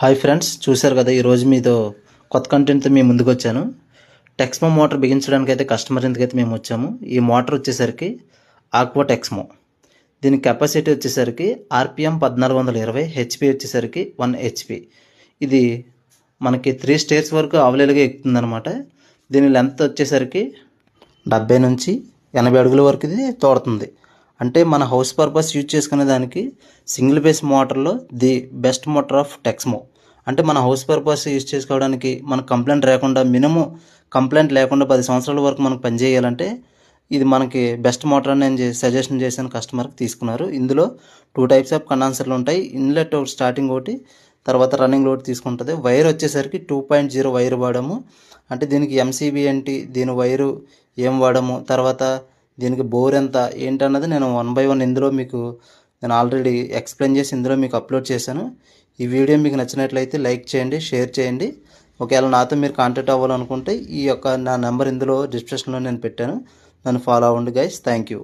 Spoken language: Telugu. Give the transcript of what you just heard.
హాయ్ ఫ్రెండ్స్, చూశారు కదా ఈరోజు మీతో కొత్త కంటెంట్తో మేము ముందుకు వచ్చాను. టెక్స్మో మోటార్ బిగించడానికి అయితే కస్టమర్ ఇంటికైతే మేము వచ్చాము. ఈ మోటార్ వచ్చేసరికి ఆక్వా టెక్స్మో. దీని కెపాసిటీ వచ్చేసరికి ఆర్పిఎం 1420, హెచ్పి వచ్చేసరికి 1 హెచ్పి. ఇది మనకి 3 స్టేర్స్ వరకు అవైలబుల్గా ఎక్కుతుందనమాట. దీని లెంత్ వచ్చేసరికి 70 నుంచి 80 అడుగుల వరకు ఇది తోడుతుంది. అంటే మన హౌస్ పర్పస్ యూజ్ చేసుకునే దానికి సింగిల్ బేస్ మోటార్లో the best motor of Texmo. అంటే మన హౌస్ పర్పస్ యూజ్ చేసుకోవడానికి మనకు కంప్లైంట్ లేకుండా, మినిమం కంప్లైంట్ లేకుండా 10 సంవత్సరాల వరకు మనకు పనిచేయాలంటే ఇది మనకి బెస్ట్ మోటార్ అని నేను సజెషన్ చేశాను, కస్టమర్కి తీసుకున్నారు. ఇందులో 2 టైప్స్ ఆఫ్ కండెన్సర్లు ఉంటాయి. ఇన్లెట్ ఒకటి, స్టార్టింగ్ ఒకటి, తర్వాత రన్నింగ్ లోడ్ తీసుకుంటుంది. వైర్ వచ్చేసరికి 2.0 వైర్ వాడాము. అంటే దీనికి ఎంసీబీ ఏంటి, దీని వైరు ఏం వాడాము, తర్వాత దీనికి బోర్ ఎంత ఏంటన్నది నేను 1 by 1 ఇందులో మీకు నేను ఆల్రెడీ ఎక్స్ప్లెయిన్ చేసి ఇందులో మీకు అప్లోడ్ చేశాను. ఈ వీడియో మీకు నచ్చినట్లయితే లైక్ చేయండి, షేర్ చేయండి. ఒకవేళ నాతో మీరు కాంటాక్ట్ అవ్వాలనుకుంటే నా నెంబర్ ఇందులో డిస్క్రిప్షన్లో నేను పెట్టాను. నన్ను ఫాలో అవ్వండి గైస్. Thank you.